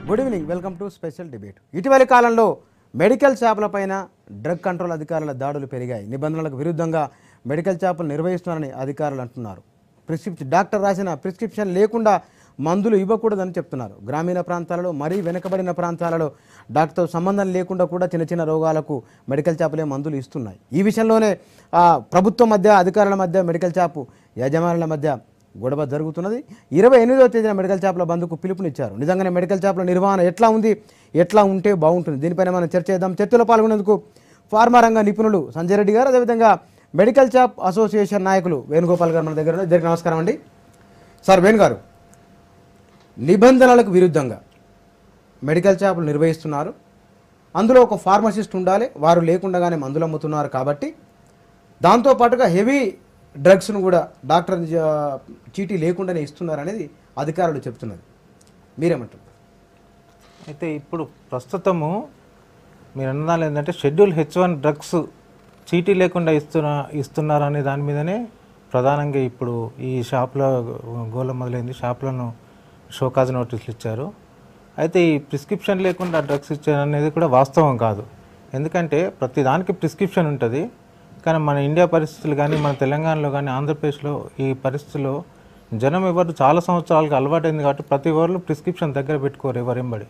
Good evening, welcome to special debate. ఇటీవలి కాలంలో medical షాపులపైన drug control అధికారుల దాడులు పెరిగాయి. నిబంధనలకు విరుద్ధంగా మెడికల్ షాపులు నిర్వహిస్తున్నారని అధికారులు అంటున్నారు. డాక్టర్ రాసిన ప్రిస్క్రిప్షన్ లేకుండా మందులు ఇవ్వకూడదని చెప్తున్నారు. గ్రామీణ ప్రాంతాలలో, మరీ వెనుకబడిన ప్రాంతాలలో డాక్టర్తో సంబంధం లేకుండా కూడా చిన్న చిన్న రోగాలకు మెడికల్ షాపులే మందులు ఇస్తున్నాయి. ఈ విషయంలోనే ప్రభుత్వం మధ్య, అధికారుల మధ్య, మెడికల్ షాపు యజమానుల మధ్య గొడవ జరుగుతున్నది. 28వ తేదీన మెడికల్ షాపుల బంద్కు పిలుపునిచ్చారు. నిజంగానే మెడికల్ షాపుల నిర్వహణ ఎట్లా ఉంది, ఎట్లా ఉంటే బాగుంటుంది, దీనిపైన మనం చర్చ చేద్దాం. చర్చలో పాల్గొనేందుకు ఫార్మా రంగ నిపుణులు సంజయ్ రెడ్డి గారు, అదేవిధంగా మెడికల్ షాప్ అసోసియేషన్ నాయకులు వేణుగోపాల్ గారు మన దగ్గర ఉన్నారు. ఇద్దరికి నమస్కారం అండి. సార్ వేణు గారు, నిబంధనలకు విరుద్ధంగా మెడికల్ షాపులు నిర్వహిస్తున్నారు. అందులో ఒక ఫార్మసిస్ట్ ఉండాలి, వారు లేకుండానే మందులు అమ్ముతున్నారు. కాబట్టి దాంతోపాటుగా హెవీ డ్రగ్స్ను కూడా డాక్టర్ చీటీ లేకుండానే ఇస్తున్నారు అనేది అధికారులు చెప్తున్నారు. మీరేమంటారు? అయితే ఇప్పుడు ప్రస్తుతము మీరు అన్నదాలు ఏంటంటే షెడ్యూల్ H1 డ్రగ్స్ చీటీ లేకుండా ఇస్తున్నారు అనే దాని మీదనే ప్రధానంగా ఇప్పుడు ఈ షాప్లో గోల మొదలైంది. షాపులను షోకాజ్ నోటీసులు ఇచ్చారు. అయితే ఈ ప్రిస్క్రిప్షన్ లేకుండా డ్రగ్స్ ఇచ్చారు అనేది కూడా వాస్తవం కాదు. ఎందుకంటే ప్రతి దానికి ప్రిస్క్రిప్షన్ ఉంటుంది. కానీ మన ఇండియా పరిస్థితులు కానీ, మన తెలంగాణలో కానీ, ఆంధ్రప్రదేశ్లో ఈ పరిస్థితుల్లో జనం ఎవరు చాలా సంవత్సరాలకు అలవాటైంది కాబట్టి ప్రతి ఒక్కరు ప్రిస్క్రిప్షన్ దగ్గర పెట్టుకోరు ఎవరెంబడి.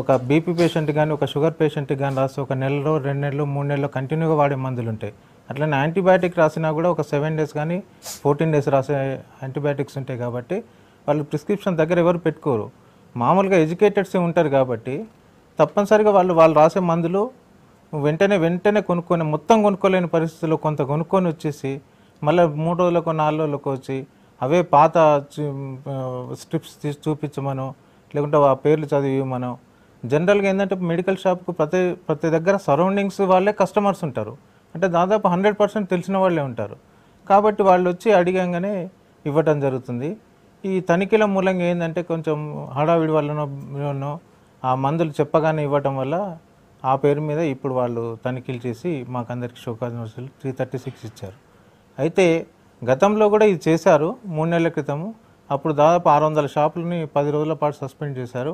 ఒక బీపీ పేషెంట్ కానీ, ఒక షుగర్ పేషెంట్కి కానీ రాసి ఒక నెలలో, 2 నెలలు, 3 నెలలు కంటిన్యూగా వాడే మందులు ఉంటాయి. అట్లనే యాంటీబయాటిక్ రాసినా కూడా ఒక 7 డేస్ కానీ 14 డేస్ రాసే యాంటీబయాటిక్స్ ఉంటాయి. కాబట్టి వాళ్ళు ప్రిస్క్రిప్షన్ దగ్గర ఎవరు పెట్టుకోరు. మామూలుగా ఎడ్యుకేటెడ్సే ఉంటారు కాబట్టి తప్పనిసరిగా వాళ్ళు రాసే మందులు వెంటనే కొనుక్కొని, మొత్తం కొనుక్కోలేని పరిస్థితుల్లో కొంత కొనుక్కొని వచ్చేసి మళ్ళీ 3 రోజులకు 4 రోజులకు వచ్చి అవే పాత స్ట్రిప్స్ తీసి చూపించమనో, లేకుంటే ఆ పేర్లు చదివిమనో. జనరల్గా ఏంటంటే మెడికల్ షాప్కు ప్రతి దగ్గర సరౌండింగ్స్ వాళ్ళే కస్టమర్స్ ఉంటారు. అంటే దాదాపు 100% తెలిసిన వాళ్ళే ఉంటారు. కాబట్టి వాళ్ళు వచ్చి అడిగంగానే ఇవ్వటం జరుగుతుంది. ఈ తనిఖీల మూలంగా ఏంటంటే కొంచెం హడావిడి వల్లనో ఆ మందులు చెప్పగానే ఇవ్వటం వల్ల ఆ పేరు మీద ఇప్పుడు వాళ్ళు తనిఖీలు చేసి మాకందరికి షోకాజ్ నోటీసులు 336 ఇచ్చారు. అయితే గతంలో కూడా ఇది చేశారు 3 నెలల క్రితము. అప్పుడు దాదాపు 600 షాపులని 10 రోజుల పాటు సస్పెండ్ చేశారు.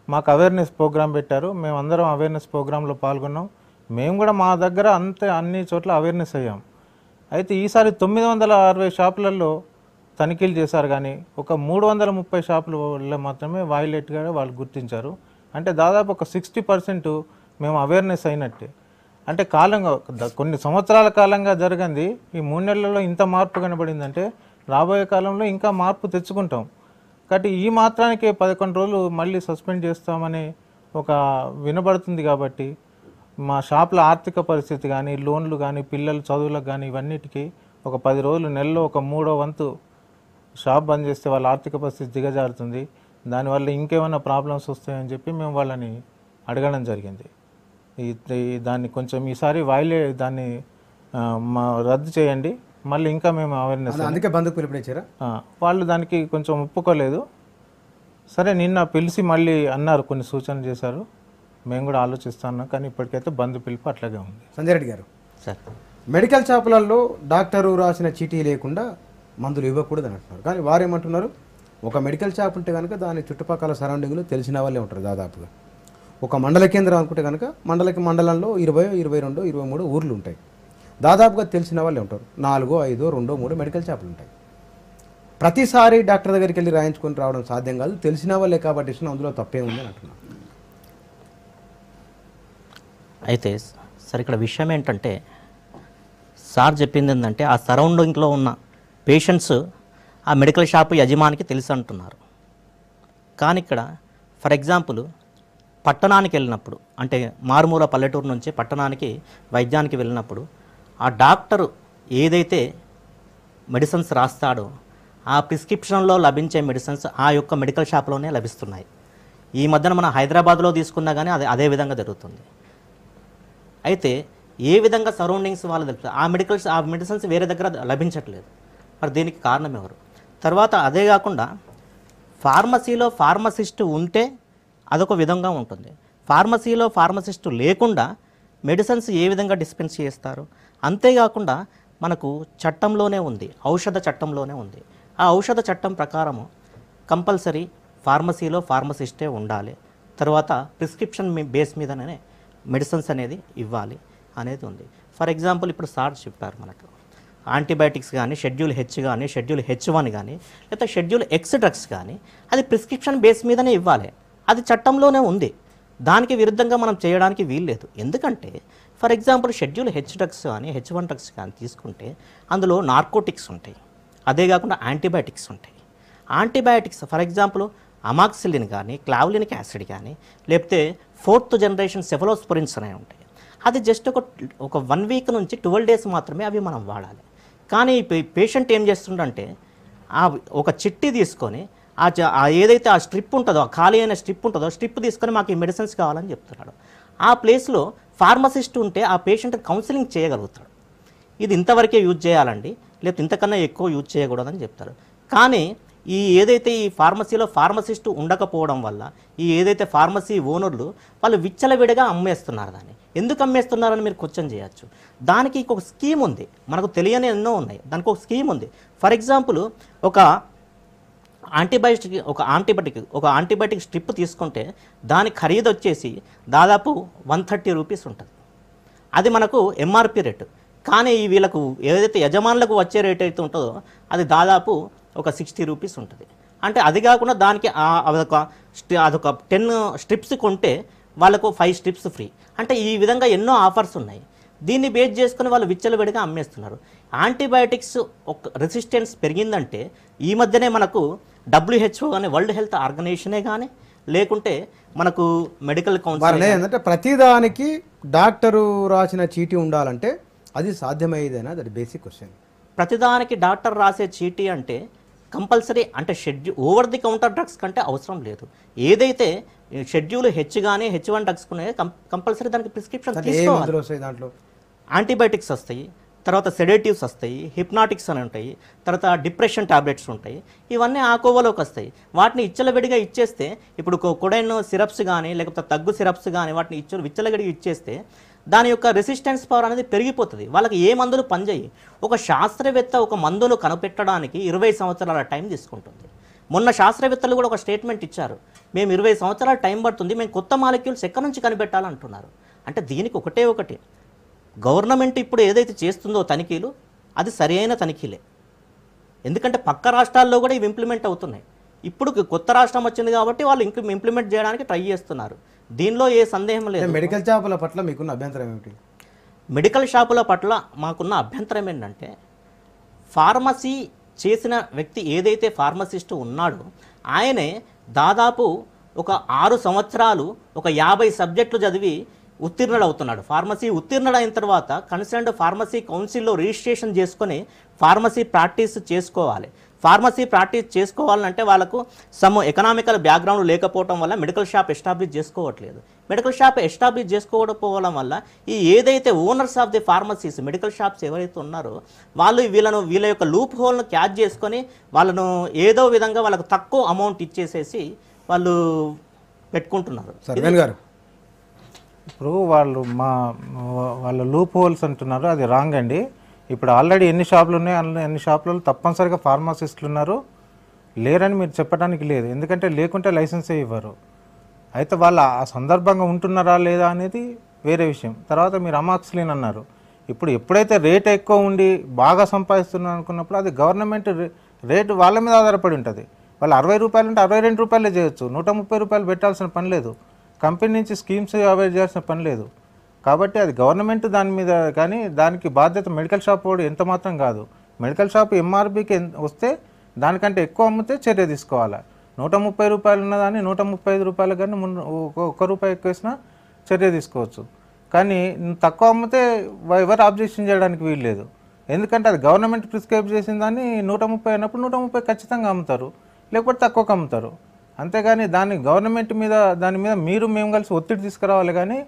మాకు అవేర్నెస్ ప్రోగ్రాం పెట్టారు. మేము అందరం అవేర్నెస్ ప్రోగ్రాంలో పాల్గొన్నాం. మేము కూడా మా దగ్గర అన్ని చోట్ల అవేర్నెస్ అయ్యాం. అయితే ఈసారి 960 షాపులలో తనిఖీలు చేశారు. కానీ ఒక 330 షాపులలో మాత్రమే వైలేట్గా వాళ్ళు గుర్తించారు. అంటే దాదాపు ఒక 60% మేము అవేర్నెస్ అయినట్టే. అంటే కొన్ని సంవత్సరాల కాలంగా జరగంది ఈ 3 నెలల్లో ఇంత మార్పు కనబడిందంటే రాబోయే కాలంలో ఇంకా మార్పు తెచ్చుకుంటాం. కాబట్టి ఈ మాత్రానికి 11 రోజులు మళ్ళీ సస్పెండ్ చేస్తామని ఒక వినబడుతుంది. కాబట్టి మా షాపుల ఆర్థిక పరిస్థితి కానీ, లోన్లు కానీ, పిల్లల చదువులకు కానీ, ఇవన్నిటికీ ఒక 10 రోజులు, నెలలో ఒక 3వ వంతు షాప్ బంద్ చేస్తే వాళ్ళ ఆర్థిక పరిస్థితి దిగజారుతుంది. దానివల్ల ఇంకేమైనా ప్రాబ్లమ్స్ వస్తాయని చెప్పి మేము వాళ్ళని అడగడం జరిగింది. దాన్ని కొంచెం ఈసారి దాన్ని రద్దు చేయండి, మళ్ళీ ఇంకా మేము అవేర్నెస్. అందుకే బంద్కు పిలుపునిచ్చారా? వాళ్ళు దానికి కొంచెం ఒప్పుకోలేదు. సరే నిన్న పిలిచి మళ్ళీ అన్నారు, కొన్ని సూచనలు చేశారు. మేము కూడా ఆలోచిస్తున్నాం. కానీ ఇప్పటికైతే బంద్ పిలుపు అట్లాగే ఉంది. సంజయ్ రెడ్డి గారు, సార్ మెడికల్ షాపులలో డాక్టరు రాసిన చీటీ లేకుండా మందులు ఇవ్వకూడదు అని అంటున్నారు. కానీ వారు ఏమంటున్నారు, ఒక మెడికల్ షాప్ ఉంటే కనుక దాని చుట్టుపక్కల సరౌండింగ్లో తెలిసిన వాళ్ళే ఉంటారు. దాదాపుగా ఒక మండల కేంద్రం అనుకుంటే కనుక మండలంలో 20, 22, 23 ఊర్లు ఉంటాయి. దాదాపుగా తెలిసిన వాళ్ళే ఉంటారు. 4, 5, 2, 3 మెడికల్ షాపులు ఉంటాయి. ప్రతిసారి డాక్టర్ దగ్గరికి వెళ్ళి రాయించుకొని రావడం సాధ్యం కాదు. తెలిసిన వాళ్ళే కాబట్టి ఇష్టం, అందులో తప్పే ఉంది అని అంటున్నారు. అయితే సార్ ఇక్కడ విషయం ఏంటంటే, సార్ చెప్పింది ఏంటంటే ఆ సరౌండింగ్లో ఉన్న పేషెంట్స్ ఆ మెడికల్ షాపు యజమానికి తెలుసు అంటున్నారు. కానీ ఇక్కడ ఫర్ ఎగ్జాంపుల్ పట్టణానికి వెళ్ళినప్పుడు, అంటే మారుమూల పల్లెటూరు నుంచి పట్టణానికి వైద్యానికి వెళ్ళినప్పుడు ఆ డాక్టరు ఏదైతే మెడిసిన్స్ రాస్తాడో ఆ ప్రిస్క్రిప్షన్లో లభించే మెడిసిన్స్ ఆ యొక్క మెడికల్ షాప్లోనే లభిస్తున్నాయి. ఈ మధ్యన మన హైదరాబాద్లో తీసుకున్నా కానీ అదే విధంగా జరుగుతుంది. అయితే ఏ విధంగా సరౌండింగ్స్ వాళ్ళు తెలుపుతారు, ఆ మెడిసిన్స్ వేరే దగ్గర లభించట్లేదు. మరి దీనికి కారణం ఎవరు? తర్వాత అదే కాకుండా ఫార్మసీలో ఫార్మసిస్ట్ ఉంటే అదొక విధంగా ఉంటుంది. ఫార్మసీలో ఫార్మసిస్ట్ లేకుండా మెడిసిన్స్ ఏ విధంగా డిస్పెన్స్ చేస్తారు? అంతేకాకుండా మనకు చట్టంలోనే ఉంది, ఔషధ చట్టంలోనే ఉంది. ఆ ఔషధ చట్టం ప్రకారము కంపల్సరీ ఫార్మసీలో ఫార్మసిస్టే ఉండాలి, తర్వాత ప్రిస్క్రిప్షన్ బేస్ మీదనే మెడిసిన్స్ అనేది ఇవ్వాలి అనేది ఉంది. ఫర్ ఎగ్జాంపుల్ ఇప్పుడు సార్ చెప్పారు మనకు యాంటీబయాటిక్స్ కానీ షెడ్యూల్ హెచ్ కానీ షెడ్యూల్ H1 కానీ లేకపోతే షెడ్యూల్ ఎక్స్ డ్రగ్స్ కానీ అది ప్రిస్క్రిప్షన్ బేస్ మీదనే ఇవ్వాలి, అది చట్టంలోనే ఉంది. దానికి విరుద్ధంగా మనం చేయడానికి వీల్లేదు. ఎందుకంటే for example schedule H drugs కానీ H1 డ్రగ్స్ కానీ తీసుకుంటే అందులో నార్కోటిక్స్ ఉంటాయి, అదే కాకుండా యాంటీబయాటిక్స్ ఉంటాయి. యాంటీబయాటిక్స్ ఫర్ ఎగ్జాంపుల్ అమాక్సిలిన్ కానీ క్లావ్లినిక్ యాసిడ్ కానీ లేకపోతే 4th జనరేషన్ సెఫలోస్పోరిన్స్ అనేవి ఉంటాయి. అది జస్ట్ ఒక 1 వీక్ నుంచి 12 డేస్ మాత్రమే అవి మనం వాడాలి. కానీ పేషెంట్ ఏం చేస్తుండంటే ఒక చిట్టి తీసుకొని ఏదైతే ఆ స్ట్రిప్ ఉంటుందో, ఆ ఖాళీ అయిన స్ట్రిప్ ఉంటుందో స్ట్రిప్ తీసుకొని మాకు ఈ మెడిసిన్స్ కావాలని చెప్తున్నాడు. ఆ ప్లేస్లో ఫార్మసిస్ట్ ఉంటే ఆ పేషెంట్ కౌన్సిలింగ్ చేయగలుగుతాడు. ఇది ఇంతవరకే యూజ్ చేయాలండి, లేకపోతే ఇంతకన్నా ఎక్కువ యూజ్ చేయకూడదని చెప్తారు. కానీ ఏదైతే ఈ ఫార్మసీలో ఫార్మసిస్ట్ ఉండకపోవడం వల్ల ఏదైతే ఫార్మసీ ఓనర్లు వాళ్ళు విచ్చలవిడిగా అమ్మేస్తున్నారు. దాన్ని ఎందుకు అమ్మేస్తున్నారని మీరు క్వశ్చన్ చేయొచ్చు. దానికి ఒక స్కీమ్ ఉంది, మనకు తెలియని ఎన్నో ఉన్నాయి. దానికి ఒక స్కీమ్ ఉంది. ఫర్ ఎగ్జాంపుల్ ఒక యాంటీబయాటిక్ స్ట్రిప్ తీసుకుంటే దాని ఖరీదు వచ్చేసి దాదాపు 130 రూపీస్ ఉంటుంది. అది మనకు ఎంఆర్పి రేటు. కానీ వీళ్ళకు ఏదైతే యజమానులకు వచ్చే రేట్ అయితే ఉంటుందో అది దాదాపు ఒక 60 రూపీస్ ఉంటుంది. అంటే అది కాకుండా దానికి అదొక 10 స్ట్రిప్స్ కొంటే వాళ్ళకు 5 స్ట్రిప్స్ ఫ్రీ. అంటే ఈ విధంగా ఎన్నో ఆఫర్స్ ఉన్నాయి. దీన్ని బేస్ చేసుకుని వాళ్ళు విచ్చలవిడిగా అమ్మేస్తున్నారు. యాంటీబయాటిక్స్ ఒక రెసిస్టెన్స్ పెరిగిందంటే ఈ మధ్యనే మనకు WHO కానీ వరల్డ్ హెల్త్ ఆర్గనైజేషనే కానీ లేకుంటే మనకు మెడికల్ కౌన్సిల్ ఏంటంటే ప్రతిదానికి డాక్టరు రాసిన చీటీ ఉండాలంటే అది సాధ్యమయ్యేదేనా? That basic question. ప్రతిదానికి డాక్టర్ రాసే చీటీ అంటే కంపల్సరీ అంటే ఓవర్ ది కౌంటర్ డ్రగ్స్ కంటే అవసరం లేదు. ఏదైతే షెడ్యూల్ హెచ్ కానీ H1 డ్రగ్స్ కంపల్సరీ దానికి ప్రిస్క్రిప్షన్ తీసుకోవాలి. దాంట్లో యాంటీబయాటిక్స్ వస్తాయి, తర్వాత సెడేటివ్స్ వస్తాయి, హిప్నాటిక్స్ అని ఉంటాయి, తర్వాత డిప్రెషన్ టాబ్లెట్స్ ఉంటాయి. ఇవన్నీ ఆ కోవలోకి వస్తాయి. వాటిని ఇచ్చలవిడిగా ఇచ్చేస్తే ఇప్పుడు కొడైన్ సిరప్స్ కానీ లేకపోతే తగ్గు సిరప్స్ కానీ వాటిని విచ్చలవిడిగా ఇచ్చేస్తే దాని యొక్క రెసిస్టెన్స్ పవర్ అనేది పెరిగిపోతుంది. వాళ్ళకి ఏ మందులు పనిచేయి. ఒక శాస్త్రవేత్త ఒక మందును కనిపెట్టడానికి 20 సంవత్సరాల టైం తీసుకుంటుంది. మొన్న శాస్త్రవేత్తలు కూడా ఒక స్టేట్మెంట్ ఇచ్చారు, మేము 20 సంవత్సరాల టైం పడుతుంది, మేము కొత్త మాలిక్యూల్స్ ఎక్కడి నుంచి కనిపెట్టాలంటున్నారు. అంటే దీనికి ఒకటి గవర్నమెంట్ ఇప్పుడు ఏదైతే చేస్తుందో తనిఖీలు అది సరి అయిన తనిఖీలే. ఎందుకంటే పక్క రాష్ట్రాల్లో కూడా ఇవి ఇంప్లిమెంట్ అవుతున్నాయి. ఇప్పుడు కొత్త రాష్ట్రం వచ్చింది కాబట్టి వాళ్ళు ఇంప్లిమెంట్ చేయడానికి ట్రై చేస్తున్నారు. దీనిలో ఏ సందేహం లేదు. మెడికల్ షాపుల పట్ల మీకున్న అభ్యంతరం ఏమిటి? మెడికల్ షాపుల పట్ల మాకున్న అభ్యంతరం ఏంటంటే ఫార్మసీ చేసిన వ్యక్తి ఏదైతే ఫార్మసిస్ట్ ఉన్నాడో ఆయనే దాదాపు ఒక 6 సంవత్సరాలు ఒక 50 సబ్జెక్టులు చదివి ఉత్తీర్ణుడు అవుతున్నాడు. ఫార్మసీ ఉత్తీర్ణుడు అయిన తర్వాత కన్సర్న్డ్ ఫార్మసీ కౌన్సిల్లో రిజిస్ట్రేషన్ చేసుకొని ఫార్మసీ ప్రాక్టీస్ చేసుకోవాలి. ఫార్మసీ ప్రాక్టీస్ చేసుకోవాలంటే వాళ్ళకు సమ్ ఎకనామికల్ బ్యాక్గ్రౌండ్ లేకపోవడం వల్ల మెడికల్ షాప్ ఎస్టాబ్లిష్ చేసుకోవట్లేదు. మెడికల్ షాప్ ఎస్టాబ్లిష్ చేసుకోకపోవడం వల్ల ఏదైతే owners of the pharmacies medical shops ఎవరైతే ఉన్నారో వాళ్ళు వీళ్ళ యొక్క లూప్ హోల్ను క్యాచ్ చేసుకొని వాళ్ళను ఏదో విధంగా వాళ్ళకు తక్కువ అమౌంట్ ఇచ్చేసేసి వాళ్ళు పెట్టుకుంటున్నారు. సర్వేల్ గారు, ఇప్పుడు వాళ్ళ లూప్ హోల్స్ అంటున్నారు, అది రాంగ్ అండి. ఇప్పుడు ఆల్రెడీ ఎన్ని షాపులు ఉన్నాయి, అన్ని షాపులలో తప్పనిసరిగా ఫార్మసిస్టులు ఉన్నారు, లేరని మీరు చెప్పడానికి లేదు. ఎందుకంటే లేకుంటే లైసెన్సే ఇవ్వరు. అయితే వాళ్ళు ఆ సందర్భంగా ఉంటున్నారా లేదా అనేది వేరే విషయం. తర్వాత మీరు అమాక్సిలిన్ అన్నారు. ఇప్పుడు ఎప్పుడైతే రేట్ ఎక్కువ ఉండి బాగా సంపాదిస్తున్నారు అనుకున్నప్పుడు అది గవర్నమెంట్ రేటు వాళ్ళ మీద ఆధారపడి ఉంటుంది. వాళ్ళు 60 రూపాయలు అంటే 62 రూపాయలే చేయొచ్చు, 130 రూపాయలు పెట్టాల్సిన పని లేదు. కంపెనీ నుంచి స్కీమ్స్ అవేర్ చేయాల్సిన పని లేదు. కాబట్టి అది గవర్నమెంట్ దాని మీద, కానీ దానికి బాధ్యత మెడికల్ షాప్ వాడు ఎంత మాత్రం కాదు. మెడికల్ షాప్ ఎంఆర్పికి వస్తే దానికంటే ఎక్కువ అమ్మితే చర్య తీసుకోవాలి. 130 రూపాయలు ఉన్నదాన్ని 135 రూపాయలు కానీ 1 రూపాయి ఎక్కువ వేసినా చర్య తీసుకోవచ్చు. కానీ తక్కువ అమ్మితే ఎవరు ఆబ్జెక్షన్ చేయడానికి వీల్లేదు. ఎందుకంటే అది గవర్నమెంట్ ప్రిస్క్రైబ్ చేసిన దాన్ని 130 అయినప్పుడు 130 ఖచ్చితంగా అమ్ముతారు, లేకపోతే తక్కువకు అమ్ముతారు. అంతేగాని దాన్ని గవర్నమెంట్ మీద దాని మీద మేము కలిసి ఒత్తిడి తీసుకురావాలి. కానీ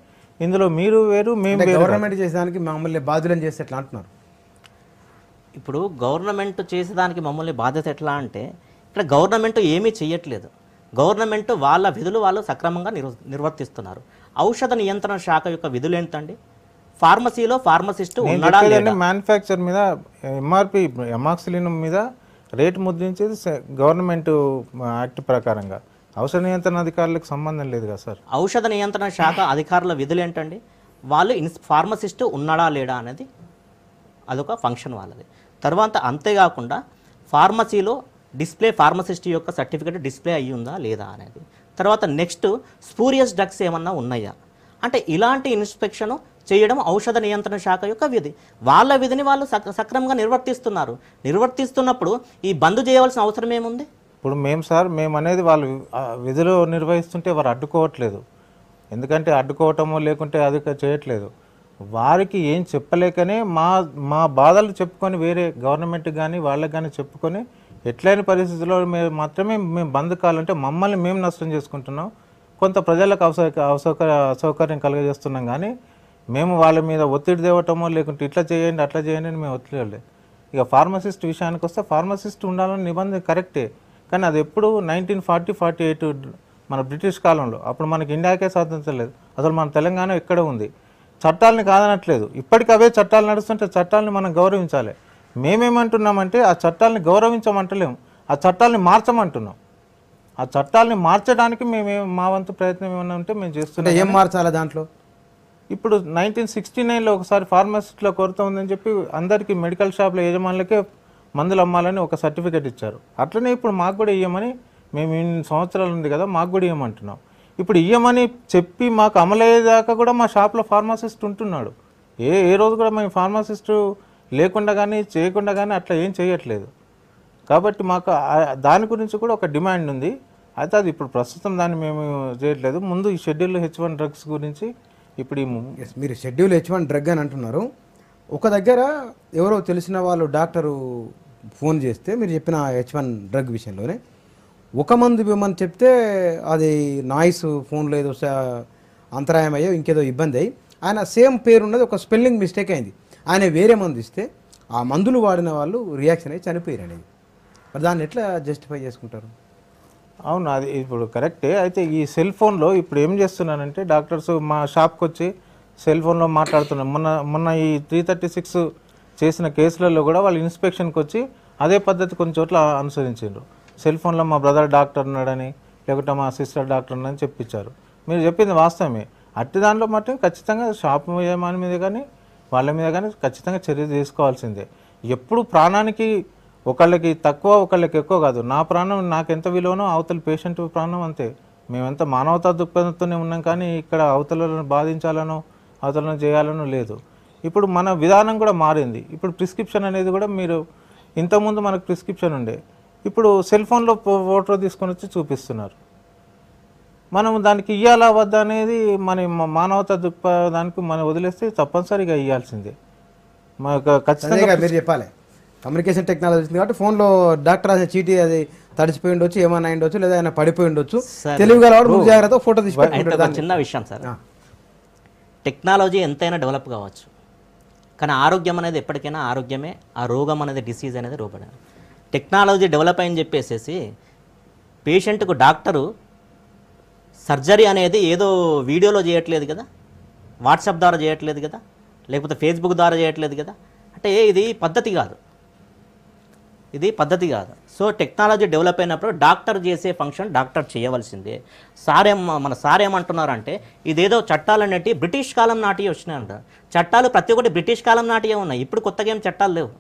ఇందులో మీరు వేరు మేము గవర్నమెంట్ చేసేదానికి మమ్మల్ని బాధ్యులను చేస్తే ఎట్లా అంటున్నారు? ఇప్పుడు గవర్నమెంట్ చేసేదానికి మమ్మల్ని బాధ్యత ఎట్లా అంటే ఇక్కడ గవర్నమెంట్ ఏమీ చేయట్లేదు. గవర్నమెంట్ వాళ్ళ విధులు వాళ్ళు సక్రమంగా నిర్వర్తిస్తున్నారు. ఔషధ నియంత్రణ శాఖ యొక్క విధులు ఏంటండి? ఫార్మసీలో ఫార్మసిస్ట్ ఉన్నాడా లేదా? మ్యానుఫ్యాక్చర్ మీద ఎంఆర్పి అమాక్సిలిన్ మీద రేటు ముద్రించేది గవర్నమెంట్ యాక్ట్ ప్రకారంగా. ఔషధ నియంత్రణ అధికారులకు సంబంధం లేదు కదా సార్. ఔషధ నియంత్రణ శాఖ అధికారుల విధులు ఏంటండి? వాళ్ళు ఫార్మసిస్ట్ ఉన్నాడా లేడా అనేది అదొక ఫంక్షన్ వాళ్ళది. తర్వాత అంతేకాకుండా ఫార్మసీలో డిస్ప్లే ఫార్మసిస్ట్ యొక్క సర్టిఫికేట్ డిస్ప్లే అయ్యి ఉందా లేదా అనేది. తర్వాత నెక్స్ట్ స్పూరియస్ డ్రగ్స్ ఏమన్నా ఉన్నాయా అంటే ఇలాంటి ఇన్స్పెక్షన్ చేయడం ఔషధ నియంత్రణ శాఖ యొక్క విధి. వాళ్ళ విధిని వాళ్ళు సక్రమంగా నిర్వర్తిస్తున్నారు. నిర్వర్తిస్తున్నప్పుడు ఈ బంద్ చేయవలసిన అవసరం ఏముంది? ఇప్పుడు మేము అనేది వాళ్ళు విధులు నిర్వహిస్తుంటే వారు అడ్డుకోవట్లేదు. ఎందుకంటే అడ్డుకోవటమో లేకుంటే అది చేయట్లేదు. వారికి ఏం చెప్పలేకనే మా బాధలు చెప్పుకొని వేరే గవర్నమెంట్ కానీ వాళ్ళకి కానీ చెప్పుకొని ఎట్లయిన పరిస్థితుల్లో మాత్రమే మేము బంద్ కావాలంటే మమ్మల్ని మేము నష్టం చేసుకుంటున్నాం, కొంత ప్రజలకు అసౌకర్యం కలుగజేస్తున్నాం. కానీ మేము వాళ్ళ మీద ఒత్తిడి తేవటమో లేకుంటే ఇట్లా చేయండి అట్లా చేయండి అని మేము ఒత్తిడి. ఇక ఫార్మసిస్ట్ విషయానికి వస్తే ఫార్మసిస్ట్ ఉండాలని నిబంధన కరెక్టే, కానీ అది ఎప్పుడు 1940-48 మన బ్రిటిష్ కాలంలో. అప్పుడు మనకి ఇండియాకే స్వాతంత్రం లేదు, అసలు మన తెలంగాణ ఎక్కడ ఉంది. చట్టాలని కాదనట్లేదు, ఇప్పటికి అవే చట్టాలు నడుస్తుంటే చట్టాలని మనం గౌరవించాలి. మేమేమంటున్నామంటే ఆ చట్టాలని గౌరవించమంటలేము, ఆ చట్టాలని మార్చమంటున్నాం. ఆ చట్టాలని మార్చడానికి మా వంతు ప్రయత్నం ఏమన్నా ఉంటే మేము చేస్తున్నాం. ఏం మార్చాలి దాంట్లో? ఇప్పుడు 1969లో ఒకసారి ఫార్మసిస్ట్లో కొరత ఉందని చెప్పి అందరికీ మెడికల్ షాప్ల యజమానులకే మందులు అమ్మాలని ఒక సర్టిఫికేట్ ఇచ్చారు. అట్లనే ఇప్పుడు మాకు కూడా ఇవ్వమని, మేము ఇన్ని సంవత్సరాలు ఉంది కదా మాకు కూడా ఇవ్వమంటున్నాం. ఇప్పుడు ఇవ్వమని చెప్పి మాకు అమలయ్యేదాకా కూడా మా షాప్లో ఫార్మసిస్ట్ ఉంటున్నాడు. ఏ రోజు కూడా మేము ఫార్మసిస్టు లేకుండా కానీ చేయకుండా కానీ అట్లా ఏం చేయట్లేదు. కాబట్టి మాకు దాని గురించి కూడా ఒక డిమాండ్ ఉంది. అయితే అది ఇప్పుడు ప్రస్తుతం దాన్ని మేము చేయట్లేదు. ముందు ఈ షెడ్యూల్ H1 డ్రగ్స్ గురించి ఇప్పుడు మీరు షెడ్యూల్ H1 డ్రగ్ అని అంటున్నారు. ఒక దగ్గర ఎవరో తెలిసిన వాళ్ళు డాక్టరు ఫోన్ చేస్తే మీరు చెప్పిన H1 డ్రగ్ విషయంలోనే ఒక మందు ఇవ్వమని చెప్తే అది నాయిస్ ఫోన్లో ఏదో అంతరాయం అయ్యో ఇంకేదో ఇబ్బంది అయ్యి ఆయన సేమ్ పేరు ఉన్నది ఒక స్పెల్లింగ్ మిస్టేక్ అయింది, ఆయన వేరే మందు ఇస్తే ఆ మందులు వాడిన వాళ్ళు రియాక్షన్ అయ్యి చనిపోయారు అనేది. మరి దాన్ని ఎట్లా జస్టిఫై చేసుకుంటారు? అవును, అది ఇప్పుడు కరెక్టే. అయితే ఈ సెల్ ఫోన్లో ఇప్పుడు ఏం చేస్తున్నానంటే డాక్టర్స్ మా షాప్కి వచ్చి సెల్ ఫోన్లో మాట్లాడుతున్నారు. మొన్న ఈ 336 చేసిన కేసులలో కూడా వాళ్ళు ఇన్స్పెక్షన్కి వచ్చి అదే పద్ధతి కొన్ని చోట్ల అనుసరించారు. సెల్ ఫోన్లో మా బ్రదర్ డాక్టర్ ఉన్నాడని లేకుంటే మా సిస్టర్ డాక్టర్ ఉన్నాడని చెప్పించారు. మీరు చెప్పింది వాస్తవమే. అట్టి దాంట్లో మట్టి ఖచ్చితంగా షాప్ యజమాని మీద కానీ వాళ్ళ మీద కానీ ఖచ్చితంగా చర్య తీసుకోవాల్సిందే. ఎప్పుడు ప్రాణానికి ఒకళ్ళకి తక్కువ ఒకళ్ళకి ఎక్కువ కాదు. నా ప్రాణం నాకు ఎంత విలువనో అవతల పేషెంట్ ప్రాణం అంతే. మేమెంత మానవతా దృక్పథంతోనే ఉన్నాం, కానీ ఇక్కడ అవతలను బాధించాలనో అవతలను చేయాలనో లేదు. ఇప్పుడు మన విధానం కూడా మారింది. ఇప్పుడు ప్రిస్క్రిప్షన్ అనేది కూడా మీరు ఇంతకుముందు మనకు ప్రిస్క్రిప్షన్ ఉండే, ఇప్పుడు సెల్ ఫోన్లో ఫోటో తీసుకొని వచ్చి చూపిస్తున్నారు. మనం దానికి ఇవ్వాలా వద్దా అనేది మన మానవతా దృక్పథానికి మనం వదిలేస్తే తప్పనిసరిగా ఇవ్వాల్సిందే. ఖచ్చితంగా మీరు చెప్పాలి. కమ్యూనికేషన్ టెక్నాలజీ ఉంది కాబట్టి ఫోన్లో డాక్టర్ రాసిన చీటీ అది తడిచిపోయి ఉండొచ్చు, ఏమైనా ఉండొచ్చు, లేదా ఆయన పడిపోయి ఉండొచ్చు. తెలివిగలవాడు ముందు జాగ్రత్త ఫోటో తీసుకుంటాడు. చిన్న విషయం సార్, టెక్నాలజీ ఎంతైనా డెవలప్ కావచ్చు, కానీ ఆరోగ్యం అనేది ఎప్పటికైనా ఆరోగ్యమే. ఆ రోగం అనేది డిసీజ్ అనేది రోగం. టెక్నాలజీ డెవలప్ అయ్యని చెప్పేసి పేషెంట్కు డాక్టరు సర్జరీ అనేది ఏదో వీడియోలో చేయట్లేదు కదా, వాట్సాప్ ద్వారా చేయట్లేదు కదా, లేకపోతే ఫేస్బుక్ ద్వారా చేయట్లేదు కదా. అంటే ఇది పద్ధతి కాదు, ఇది పద్ధతి కాదు. సో టెక్నాలజీ డెవలప్ అయినప్పుడు డాక్టర్ చేసే ఫంక్షన్ డాక్టర్ చేయవలసిందే. మన సార్ ఏమంటున్నారంటే ఇదేదో చట్టాలు అనేవి బ్రిటిష్ కాలం నాటివి వచ్చినాయంట. చట్టాలు ప్రతి ఒక్కటి బ్రిటిష్ కాలం నాటివే ఉన్నాయి, ఇప్పుడు కొత్తగా ఏం చట్టాలు లేవు.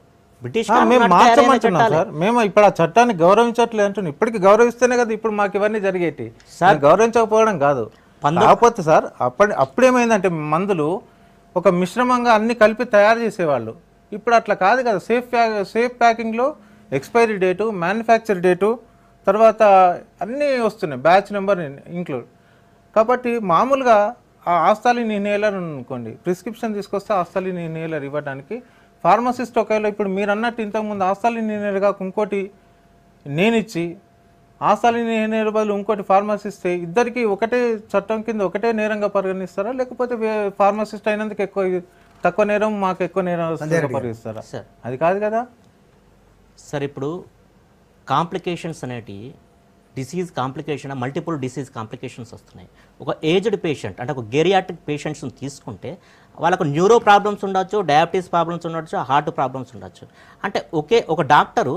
బ్రిటిష్ మేము ఇప్పుడు ఆ చట్టాన్ని గౌరవించట్లేదు అంటున్నాం. ఇప్పటికి గౌరవిస్తేనే కదా ఇప్పుడు మాకు ఇవన్నీ జరిగేటి. సార్ గౌరవించకపోవడం కాదు. కాకపోతే సార్ అప్పుడేమైందంటే మందులు ఒక మిశ్రమంగా అన్ని కలిపి తయారు చేసేవాళ్ళు. ఇప్పుడు అట్లా కాదు కదా. సేఫ్ ప్యాకింగ్లో ఎక్స్పైరీ డేటు, మ్యానుఫ్యాక్చర్ డేటు, తర్వాత అన్నీ వస్తున్నాయి, బ్యాచ్ నెంబర్ ఇంక్లూడ్. కాబట్టి మామూలుగా ఆ ఆస్థాలిన్ ఇన్హేలర్ అనుకోండి, ప్రిస్క్రిప్షన్ తీసుకొస్తే ఆస్థాలిన్ ఇన్హేలర్ ఇవ్వడానికి ఫార్మసిస్ట్ ఒకవేళ ఇప్పుడు మీరు అన్నట్టు ఇంతకుముందు ఆస్థాలిన్ ఇన్హేలర్ కాక ఇంకోటి నేను ఇచ్చి ఆస్థాలిన్ ఇన్హేలర్ బదులు ఇంకోటి ఫార్మసిస్ట్ ఇద్దరికి ఒకటే చట్టం కింద ఒకటే నేరంగా పరిగణిస్తారా, లేకపోతే ఫార్మసిస్ట్ అయినందుకు తక్కువ నేరం మాకు ఎక్కువ నేరం పరిగణిస్తారా? అది కాదు కదా సార్. ఇప్పుడు కాంప్లికేషన్స్ అనేటివి disease complication, multiple disease complications వస్తున్నాయి. ఒక ఏజ్డ్ పేషెంట్ అంటే ఒక గేరియాట్రిక్ పేషెంట్స్ని తీసుకుంటే వాళ్ళకు న్యూరో ప్రాబ్లమ్స్ ఉండొచ్చు, డయాబెటీస్ ప్రాబ్లమ్స్ ఉండొచ్చు, హార్ట్ ప్రాబ్లమ్స్ ఉండొచ్చు. అంటే ఒక డాక్టరు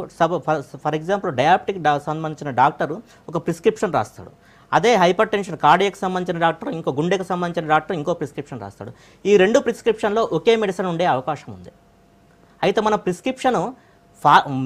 ఫర్ ఎగ్జాంపుల్ డయాబెటిక్ సంబంధించిన డాక్టరు ఒక ప్రిస్క్రిప్షన్ రాస్తాడు. అదే హైపర్ టెన్షన్ కార్డియాక్ సంబంధించిన డాక్టర్ ఇంకో గుండెకు సంబంధించిన డాక్టర్ ఇంకో ప్రిస్క్రిప్షన్ రాస్తాడు. ఈ రెండు ప్రిస్క్రిప్షన్లో ఒకే మెడిసిన్ ఉండే అవకాశం ఉంది. అయితే మన ప్రిస్క్రిప్షను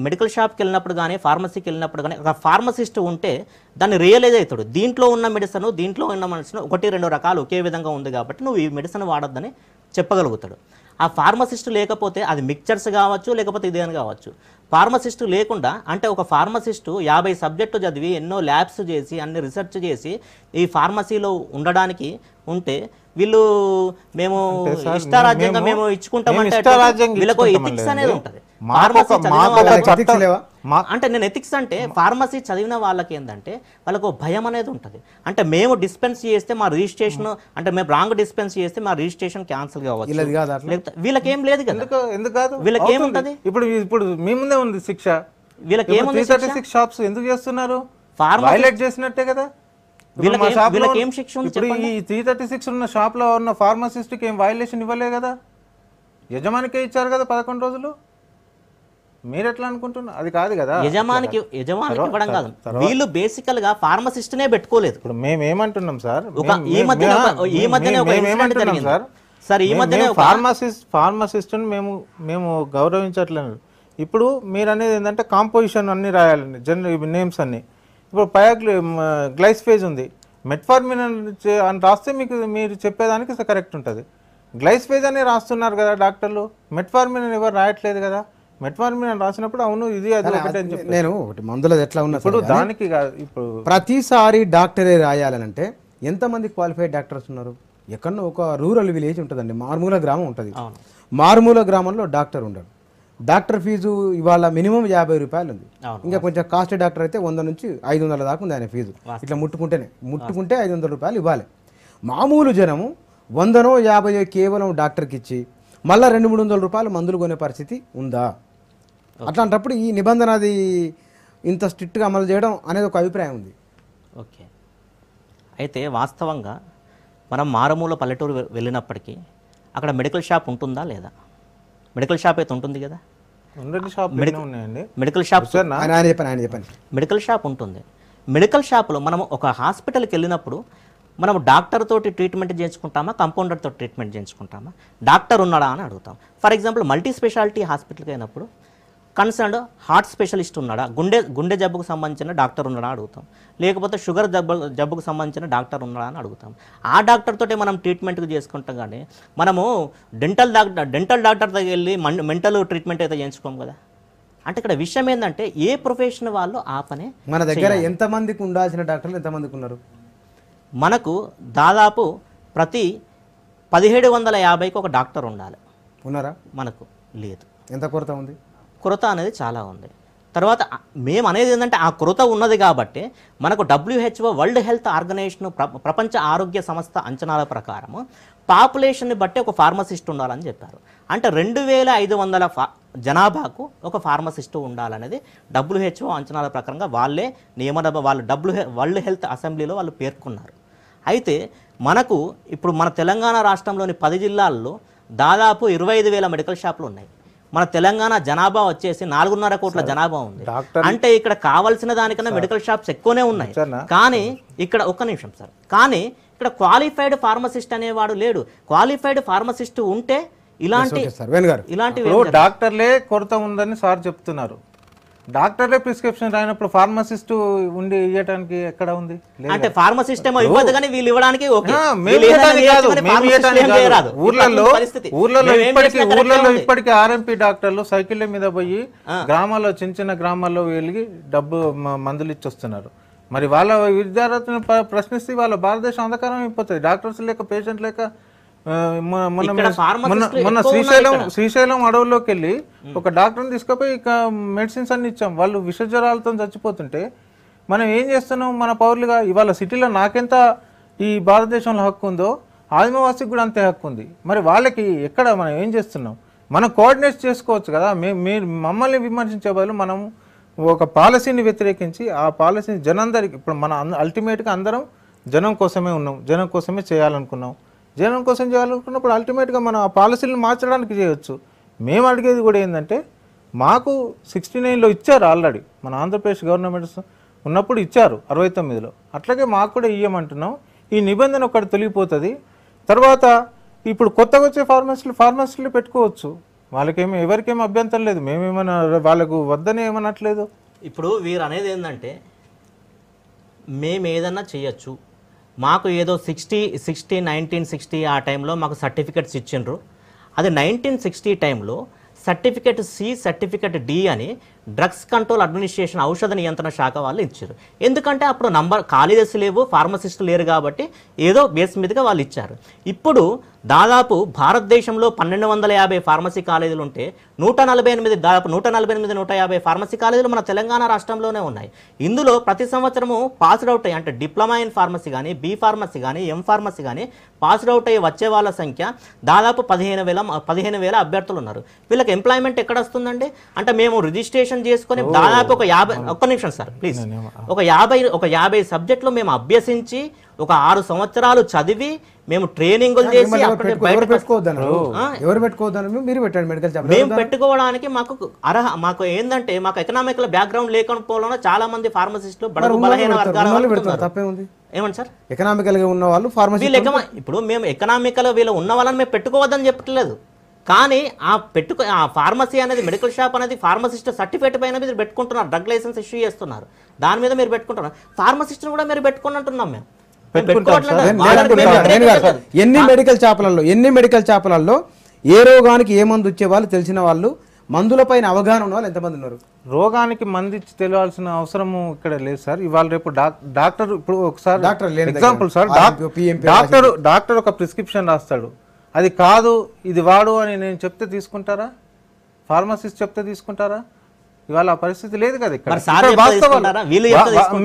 మెడికల్ షాప్కి వెళ్ళినప్పుడు కానీ ఫార్మసీకి వెళ్ళినప్పుడు కానీ ఒక ఫార్మసిస్ట్ ఉంటే దాన్ని రియలైజ్ అవుతాడు, దీంట్లో ఉన్న మెడిసిన్ దీంట్లో ఉన్న మెడిసిన్ 1-2 రకాలు ఒకే విధంగా ఉంది కాబట్టి నువ్వు ఈ మెడిసిన్ వాడొద్దని చెప్పగలుగుతాడు. ఆ ఫార్మసిస్ట్ లేకపోతే అది మిక్చర్స్ కావచ్చు, లేకపోతే ఇదేని కావచ్చు. ఫార్మసిస్ట్ లేకుండా అంటే ఒక ఫార్మసిస్టు 50 సబ్జెక్టు చదివి ఎన్నో ల్యాబ్స్ చేసి అన్ని రీసెర్చ్ చేసి ఈ ఫార్మసీలో ఉండడానికి ఉంటే వీళ్ళు మేము ఇష్టారాజ్యంగా మేము ఇచ్చుకుంటామంటే వీళ్ళకు ఎథిక్స్ అనేది ఉంటుంది. అంటే నేను ఎథిక్స్ అంటే ఫార్మసీ చదివిన వాళ్ళకి ఏంటంటే వాళ్ళకు భయం అనేది ఉంటుంది. అంటే మేము డిస్పెన్స్ చేస్తే మా రిజిస్ట్రేషన్ అంటే మేము రాంగ్ డిస్పెన్స్ చేస్తే మా రిజిస్ట్రేషన్ క్యాన్సిల్ కావచ్చు. వీళ్ళకి ఏం లేదు కదా, ఎందుకు కాదు, వీళ్ళకి ఏముంటది? ఇప్పుడు మీ ముందే ఉంది శిక్ష. వీళ్ళకి ఏముంది? 336 షాప్స్ ఎందుకు చేస్తున్నారు? వైలేట్ చేసినట్టే కదా. వీళ్ళకి ఏం శిక్ష ఉంది? ఇప్పుడు ఈ 336 ఉన్న షాప్ లో ఉన్న ఫార్మసిస్ట్ కి ఏం వైలేషన్ ఇవ్వలే కదా, యజమానికే ఇచ్చారు కదా 11 రోజులు. మీరు ఎట్లా అనుకుంటున్నారు? అది కాదు కదా, యజమానికి ఇవ్వడం కాదు. వీళ్ళు బేసికల్ గా ఫార్మసిస్ట్ నే పెట్టుకోలేదు. ఇప్పుడు మేము ఏమంటున్నాం సార్, ఫార్మసిస్ట్ మేము గౌరవించట్లేదు. ఇప్పుడు మీరు అనేది ఏంటంటే కాంపోజిషన్ అన్ని రాయాలండి, జనరల్ నేమ్స్ అన్ని. ఇప్పుడు గ్లైస్ఫేజ్ ఉంది, మెట్ఫార్మిన్ అని రాస్తే మీకు మీరు చెప్పేదానికి కరెక్ట్ ఉంటుంది. గ్లైస్ఫేజ్ అని రాస్తున్నారు కదా డాక్టర్లు, మెట్ఫార్మిన్ అని ఎవరు రాయట్లేదు కదా. మెట్ఫార్మిన్ అని రాసినప్పుడు అవును ఇది అది ఒకటే అని చెప్పి నేను మందులో ఎట్లా ఉన్నా ఇప్పుడు దానికి కాదు. ఇప్పుడు ప్రతిసారి డాక్టరే రాయాలనంటే ఎంతమంది క్వాలిఫైడ్ డాక్టర్స్ ఉన్నారు? ఎక్కడో ఒక రూరల్ విలేజ్ ఉంటుందండి, మారుమూల గ్రామం ఉంటుంది. మారుమూల గ్రామంలో డాక్టర్ ఉండడు. డాక్టర్ ఫీజు ఇవాళ మినిమం 50 రూపాయలు ఉంది. ఇంకా కొంచెం కాస్ట్ డాక్టర్ అయితే 100 నుంచి 500 దాకా ఉంది ఆయన ఫీజు. ఇట్లా ముట్టుకుంటే 500 రూపాయలు ఇవ్వాలి. మామూలు జనము 100నో 50 కేవలం డాక్టర్కి ఇచ్చి మళ్ళీ 200-300 రూపాయలు మందులు కొనే పరిస్థితి ఉందా? అట్లాంటప్పుడు ఈ నిబంధన అది ఇంత స్ట్రిక్ట్గా అమలు చేయడం అనేది ఒక అభిప్రాయం ఉంది. ఓకే, అయితే వాస్తవంగా మనం మారుమూల పల్లెటూరు వెళ్ళినప్పటికీ అక్కడ మెడికల్ షాప్ ఉంటుందా లేదా? మెడికల్ షాప్ అయితే ఉంటుంది కదా. మెడికల్ షాప్ మెడికల్ షాప్ ఉంటుంది. మెడికల్ షాప్లో మనం ఒక హాస్పిటల్కి వెళ్ళినప్పుడు మనం డాక్టర్ తోటి ట్రీట్మెంట్ చేయించుకుంటామా, కంపౌండర్తో ట్రీట్మెంట్ చేయించుకుంటామా? డాక్టర్ ఉన్నాడా అని అడుగుతాం. ఫర్ ఎగ్జాంపుల్ మల్టీ స్పెషాలిటీ హాస్పిటల్కి అయినప్పుడు కన్సర్న్డ్ హార్ట్ స్పెషలిస్ట్ ఉన్నాడా, గుండె జబ్బుకు సంబంధించిన డాక్టర్ ఉన్నాడా అడుగుతాం. లేకపోతే షుగర్ జబ్బుకు సంబంధించిన డాక్టర్ ఉన్నాడా అని అడుగుతాం. ఆ డాక్టర్ తోటే మనం ట్రీట్మెంట్కి చేసుకుంటాం. కానీ మనము డెంటల్ డాక్టర్ దగ్గర వెళ్ళి మెంటల్ ట్రీట్మెంట్ అయితే చేయించుకోం కదా. అంటే ఇక్కడ విషయం ఏంటంటే ఏ ప్రొఫెషన్ వాళ్ళు ఆ పనే. మన దగ్గర ఎంతమందికి ఉండాల్సిన డాక్టర్లు ఎంతమందికి ఉన్నారు? మనకు దాదాపు ప్రతి 1750కి ఒక డాక్టర్ ఉండాలి. ఉన్నారా? మనకు లేదు. ఎంత కొరత ఉంది? కొరత అనేది చాలా ఉంది. తర్వాత మేము అనేది ఏంటంటే ఆ కొరత ఉన్నది కాబట్టి మనకు WHO వరల్డ్ హెల్త్ ఆర్గనైజేషన్ ప్రపంచ ఆరోగ్య సంస్థ అంచనాల ప్రకారము పాపులేషన్ని బట్టి ఒక ఫార్మసిస్ట్ ఉండాలని చెప్పారు. అంటే 2500 జనాభాకు ఒక ఫార్మసిస్టు ఉండాలనేది WHO అంచనాల ప్రకారంగా వాళ్ళే వాళ్ళు వరల్డ్ హెల్త్ అసెంబ్లీలో వాళ్ళు పేర్కొన్నారు. అయితే మనకు ఇప్పుడు మన తెలంగాణ రాష్ట్రంలోని 10 జిల్లాల్లో దాదాపు 25,000 మెడికల్ షాపులు ఉన్నాయి. మన తెలంగాణ జనాభా వచ్చేసి 4.5 కోట్ల జనాభా ఉంది. అంటే ఇక్కడ కావాల్సిన దానికన్నా మెడికల్ షాప్స్ ఎక్కువనే ఉన్నాయి. కానీ ఇక్కడ ఒక్క నిమిషం సార్, కానీ ఇక్కడ క్వాలిఫైడ్ ఫార్మసిస్ట్ అనేవాడు లేడు. క్వాలిఫైడ్ ఫార్మసిస్ట్ ఉంటే ఇలాంటి డాక్టర్లే కొరత ఉందని సార్ చెప్తున్నారు. డాక్టర్లే ప్రిస్క్రిప్షన్ రాయినప్పుడు ఫార్మసిస్ట్ ఉండి ఇవ్వడానికి ఎక్కడ ఉంది? అంటే ఫార్మసిస్ట్ ఏమో ఇవ్వదు కానీ వీళ్ళు ఇవ్వడానికి ఊర్లలో ఇప్పటికీ ఆర్ఎంపీ డాక్టర్లు సైకిళ్ళ మీద పోయి గ్రామాల్లో చిన్న గ్రామాల్లో వెళ్ళి డబ్బు మందులు ఇచ్చొస్తున్నారు. మరి వాళ్ళ విద్యార్థులను ప్రశ్నిస్తే వాళ్ళ భారతదేశం అంధకారం అయిపోతుంది. డాక్టర్స్ లేక, పేషెంట్ లేక. మొన్న శ్రీశైలం అడవుల్లోకి వెళ్ళి ఒక డాక్టర్ని తీసుకుపోయి ఇక మెడిసిన్స్ అన్ని ఇచ్చాం. వాళ్ళు విష జ్వరాలతో చచ్చిపోతుంటే మనం ఏం చేస్తున్నాం? మన పౌరులుగా ఇవాళ సిటీలో నాకెంత ఈ భారతదేశంలో హక్కు ఉందో ఆదివాసికి కూడా అంతే హక్కు ఉంది. మరి వాళ్ళకి ఎక్కడ మనం ఏం చేస్తున్నాం? మనం కోఆర్డినేట్ చేసుకోవచ్చు కదా. మీరు మమ్మల్ని విమర్శించే బదులు మనం ఒక పాలసీని వ్యతిరేకించి ఆ పాలసీని జనందరికి ఇప్పుడు మన అల్టిమేట్గా అందరం జనం కోసమే ఉన్నాం, జనం కోసమే చేయాలనుకున్నాం. జనం కోసం చేయాలనుకున్నప్పుడు అల్టిమేట్గా మనం ఆ పాలసీలను మార్చడానికి చేయొచ్చు. మేము అడిగేది కూడా ఏంటంటే మాకు 69లో ఇచ్చారు ఆల్రెడీ, మన ఆంధ్రప్రదేశ్ గవర్నమెంట్స్ ఉన్నప్పుడు ఇచ్చారు 69లో, అట్లాగే మాకు కూడా ఇయ్యమంటున్నాం. ఈ నిబంధన ఒకటి తొలగిపోతుంది. తర్వాత ఇప్పుడు కొత్తగా వచ్చే ఫార్మసీలు పెట్టుకోవచ్చు, వాళ్ళకేమీ ఎవరికేమీ అభ్యంతరం లేదు, మేమేమన్నా వాళ్ళకు వద్దని ఏమనట్లేదు. ఇప్పుడు వీరు అనేది ఏంటంటే మేము ఏదన్నా చేయొచ్చు, మాకు ఏదో 1960 ఆ టైంలో మాకు సర్టిఫికెట్స్ ఇచ్చిండ్రు. అది 1960 టైంలో సర్టిఫికెట్ సి, సర్టిఫికెట్ డి అని డ్రగ్స్ కంట్రోల్ అడ్మినిస్ట్రేషన్ ఔషధ నియంత్రణ శాఖ వాళ్ళు ఇచ్చారు. ఎందుకంటే అప్పుడు కాలేజెస్ లేవు, ఫార్మసిస్టులు లేరు కాబట్టి ఏదో బేస్ మీదుగా వాళ్ళు ఇచ్చారు. ఇప్పుడు దాదాపు భారతదేశంలో 1250 ఫార్మసీ కాలేజీలు ఉంటే 148 ఫార్మసీ కాలేజీలు మన తెలంగాణ రాష్ట్రంలోనే ఉన్నాయి. ఇందులో ప్రతి సంవత్సరము పాస్డ్ అవుట్ అయ్యి, అంటే డిప్లొమా ఇన్ ఫార్మసీ కానీ, బి ఫార్మసీ కానీ, ఎం ఫార్మసీ కానీ పాస్డ్ అవుట్ అయ్యి వచ్చే వాళ్ళ సంఖ్య దాదాపు 15,000 అభ్యర్థులు ఉన్నారు. వీళ్ళకి ఎంప్లాయ్మెంట్ ఎక్కడ వస్తుందండి? అంటే మేము రిజిస్ట్రేషన్ చేసుకొని దాదాపు ఒక 50, ఒక్క నిమిషం సార్ ప్లీజ్, ఒక 50 సబ్జెక్టులు మేము అభ్యసించి ఒక 6 సంవత్సరాలు చదివి మేము ట్రైనింగ్లు చేసి మేము పెట్టుకోవడానికి మాకు ఏంటంటే మాకు ఎకనామికల్ బ్యాక్గ్రౌండ్ లేకపోవడం చాలా మంది ఫార్మసిస్టులు బడుగు బలహీన వర్గాల ఏమండి సార్ ఎకనామికల్ గా ఉన్న వాళ్ళు ఇప్పుడు మేము ఎకనామికల్ వీళ్ళు ఉన్న వాళ్ళని మేము పెట్టుకోవద్దని చెప్పట్లేదు, కానీ ఆ ఫార్మసీ అనేది, మెడికల్ షాప్ అనేది ఫార్మసిస్ట్ సర్టిఫికేట్ పైన మీరు పెట్టుకుంటున్నారు, డ్రగ్ లైసెన్స్ ఇష్యూ చేస్తున్నారు, దాని మీద మీరు పెట్టుకుంటున్నారు. ఫార్మసిస్ట్ని కూడా మీరు పెట్టుకుని అంటున్నాం మేము. ఎన్ని మెడికల్ షాపులలో ఏ రోగానికి ఏ మందు ఇచ్చే వాళ్ళు తెలిసిన వాళ్ళు, మందులపైన అవగాహన ఉన్న వాళ్ళు ఎంతమంది ఉన్నారు? రోగానికి మందు ఇచ్చి తెలియాల్సిన అవసరము ఇక్కడ లేదు సార్. ఇవాళ రేపు డాక్టర్, ఇప్పుడు ఒకసారి ఎగ్జాంపుల్ సార్, డాక్టర్ ఒక ప్రిస్క్రిప్షన్ రాస్తాడు, అది కాదు ఇది వాడు అని నేను చెప్తే తీసుకుంటారా? ఫార్మసిస్ట్ చెప్తే తీసుకుంటారా? ఇవాళ ఆ పరిస్థితి లేదు కదా ఇక్కడ.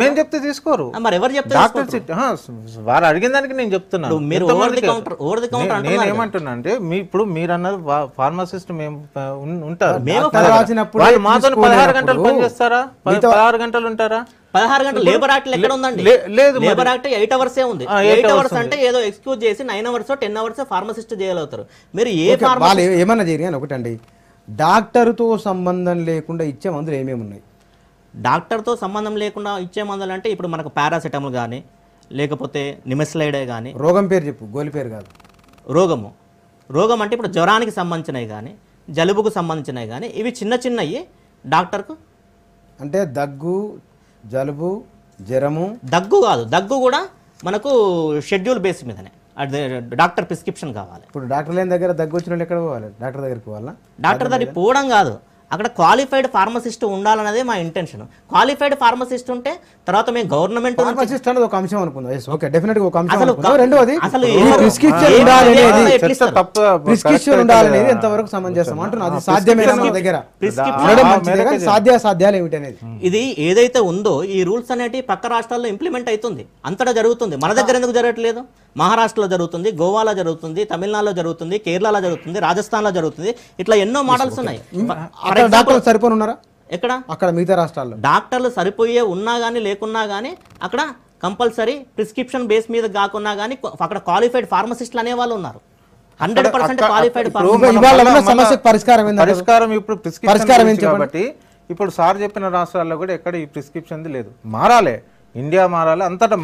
మేము చెప్తే తీసుకోరు, వారు అడిగిన దానికి నేను చెప్తున్నాను. నేను ఏమంటున్నా అంటే ఇప్పుడు మీరు అన్నది ఫార్మసిస్ట్ మేము ఉంటారు, వాళ్ళు మాతో 16 గంటలు పనిచేస్తారా? 16 గంటలు ఉంటారా? 16 గంటలు లేబర్ యాక్ట్ ఎక్కడ ఉందండి? లేదు, లేబర్ యాక్ట్ 8 అవర్సే ఉంది. 8 అవర్స్ అంటే ఏదో ఎక్స్క్యూజ్ చేసి 9 అవర్స్ 10 అవర్స్ ఫార్మసిస్ట్ చేయగలుగుతారు. మీరు ఏమన్నా చేయని ఒకటండి, డాక్టర్తో సంబంధం లేకుండా ఇచ్చే మందులు ఏమేమి ఉన్నాయి? డాక్టర్తో సంబంధం లేకుండా ఇచ్చే మందులు అంటే ఇప్పుడు మనకు పారాసెటమాల్ కానీ, లేకపోతే నిమెస్లైడే కానీ. రోగం పేరు చెప్పు, గోలి పేరు కాదు. రోగం అంటే ఇప్పుడు జ్వరానికి సంబంధించినవి కానీ, జలుబుకు సంబంధించినవి కానీ, ఇవి చిన్నవి డాక్టర్కు. అంటే దగ్గు, జలుబు, జ్వరము. దగ్గు కాదు, దగ్గు కూడా మనకు షెడ్యూల్ బేస్ మీదనే అదే డాక్టర్ ప్రిస్క్రిప్షన్ కావాలి. ఇప్పుడు డాక్టర్ లేని దగ్గర దగ్గు వచ్చిన వాళ్ళు ఎక్కడ పోవాలి? డాక్టర్ దగ్గరికి పోవాలా? డాక్టర్ దగ్గరికి పోవడం కాదు, అక్కడ క్వాలిఫైడ్ ఫార్మసిస్ట్ ఉండాలన్నదే మా ఇంటెన్షన్. క్వాలిఫైడ్ ఫార్మసిస్ట్ ఉంటే తర్వాత మేము గవర్నమెంట్ ఫార్మసిస్ట్ అనేది ఒక అంశం అనుకుందాం. ఓకే, డెఫినెట్ గా ఒక అంశం అనుకుందాం. రెండోది ప్రిస్క్రిప్షన్ ఉండాలనేది ఎంతవరకు సమంజసం అంటున్నా? అది సాధ్యమేనా మన దగ్గర? సాధ్యాసాధ్యాలు ఏమిటి అనేది ఇది ఏదైతే ఉందో ఈ రూల్స్ అనేవి పక్క రాష్ట్రాల్లో ఇంప్లిమెంట్ అవుతుంది, అంతటా జరుగుతుంది. మన దగ్గర ఎందుకు జరగట్లేదు? మహారాష్ట్రలో జరుగుతుంది, గోవాలో జరుగుతుంది, తమిళనాడులో జరుగుతుంది, కేరళలో జరుగుతుంది, రాజస్థాన్లో జరుగుతుంది. ఇట్లా ఎన్నో మోడల్స్ ఉన్నాయి. డాక్టర్లు సరిపోయి ఉన్నారా ఎక్కడ? అక్కడ మిగతా రాష్ట్రాల్లో డాక్టర్లు సరిపోయే ఉన్నా కానీ లేకున్నా కానీ అక్కడ కంపల్సరీ ప్రిస్క్రిప్షన్ బేస్ మీద కాకున్నా కానీ అక్కడ క్వాలిఫైడ్ ఫార్మసిస్టులు అనే వాళ్ళు ఉన్నారు. 100% క్వాలిఫైడ్. పరిష్కారం ఇప్పుడు ప్రిస్క్రిప్షన్ కాబట్టి ఇప్పుడు సార్ చెప్పిన రాష్ట్రాల్లో కూడా ఎక్కడ ఈ ప్రిస్క్రిప్షన్ లేదు. మారాలి, ఇండియా మారాలి, అంతటా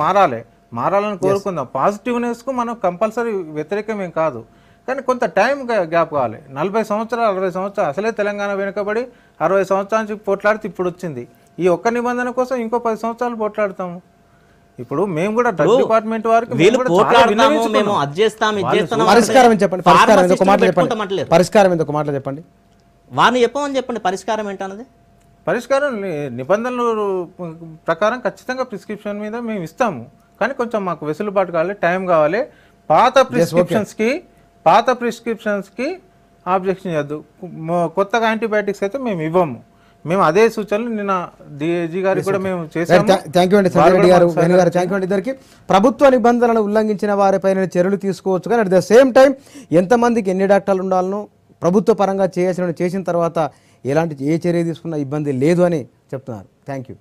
మారాలని కోరుకుందాం. పాజిటివ్నెస్కు మనం కంపల్సరీ వ్యతిరేకమేం కాదు, కానీ కొంత టైం గ్యాప్ కావాలి. 40 సంవత్సరాలు 60 సంవత్సరాలు అసలే తెలంగాణ వెనుకబడి 60 సంవత్సరాల నుంచి పోట్లాడితే ఇప్పుడు వచ్చింది. ఈ ఒక్క నిబంధన కోసం ఇంకో 10 సంవత్సరాలు పోట్లాడతాము. ఇప్పుడు మేము కూడా డ్రగ్ డిపార్ట్మెంట్ వారికి పరిష్కారం ఎందుకు మాటలు చెప్పండి, వారిని చెప్పమని చెప్పండి. పరిష్కారం ఏంటన్నది పరిష్కారం నిబంధనల ప్రకారం ఖచ్చితంగా ప్రిస్క్రిప్షన్ మీద మేము ఇస్తాము, కానీ కొంచెం మాకు వెసులుబాటు కావాలి, టైం కావాలి. పాత ప్రిస్క్రిప్షన్స్కి ఆబ్జెక్షన్ చేయద్దు. కొత్తగా యాంటీబయాటిక్స్ అయితే మేము ఇవ్వము. మేము అదే సూచనలు నిన్న డిఐజీ గారికి కూడా మేము చేసాము. థ్యాంక్ యూ అండి సంజయ్ రెడ్డి గారు, వేణు గారు, థ్యాంక్ యూ అండి ఇద్దరికి. ప్రభుత్వ నిబంధనలు ఉల్లంఘించిన వారిపైన చర్యలు తీసుకోవచ్చు, కానీ అట్ ద సేమ్ టైం ఎంతమందికి ఎన్ని డాక్టర్లు ఉండాలనో ప్రభుత్వ పరంగా చేసిన తర్వాత ఎలాంటి ఏ చర్య తీసుకున్న ఇబ్బంది లేదు అని చెప్తున్నారు. Thank you.